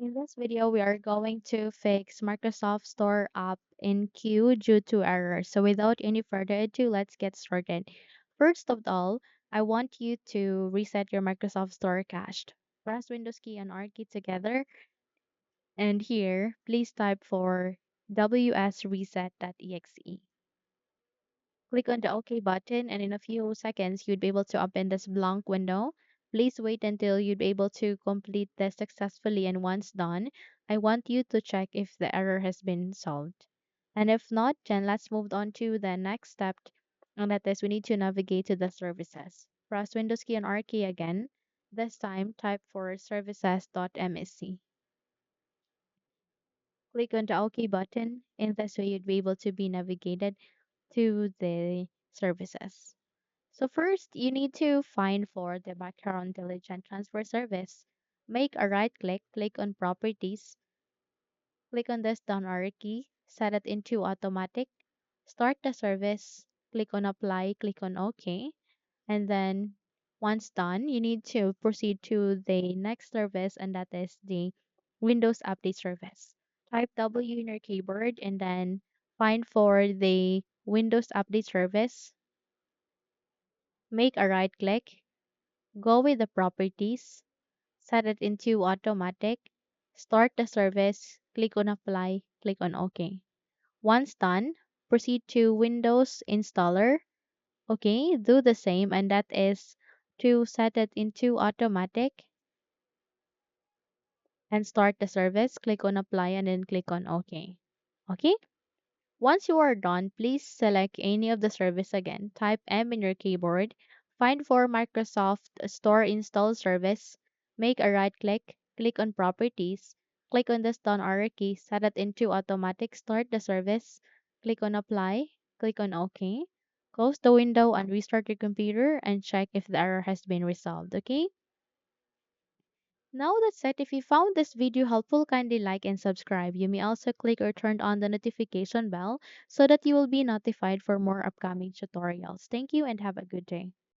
In this video, we are going to fix Microsoft Store app in queue due to error. So without any further ado, let's get started. First of all, I want you to reset your Microsoft Store cached. Press Windows key and R key together. And here, please type for wsreset.exe. Click on the OK button, and in a few seconds, you'd be able to open this blank window. Please wait until you'd be able to complete this successfully, and once done, I want you to check if the error has been solved. And if not, then let's move on to the next step, and that is we need to navigate to the services. Press Windows key and R key again. This time, type for services.msc. Click on the OK button. In this way, you'd be able to be navigated to the services. So first, you need to find for the background intelligent transfer service. Make a right click, click on properties, click on this down arrow key, set it into automatic, start the service, click on apply, click on OK, and then once done, you need to proceed to the next service, and that is the Windows Update service. Type W in your keyboard and then find for the Windows Update service, make a right click, go with the properties, set it into automatic, start the service, click on apply, click on OK. Once done, proceed to Windows Installer. Okay, do the same, and that is to set it into automatic and start the service. Click on apply and then click on OK. Okay, once you are done, please select any of the service again. Type M in your keyboard, find for Microsoft Store Install Service, make a right click, click on Properties, click on the down arrow key, set it into automatic, start the service, click on Apply, click on OK. Close the window and restart your computer and check if the error has been resolved, okay? Now that's it. If you found this video helpful, kindly like and subscribe. You may also click or turn on the notification bell so that you will be notified for more upcoming tutorials. Thank you and have a good day.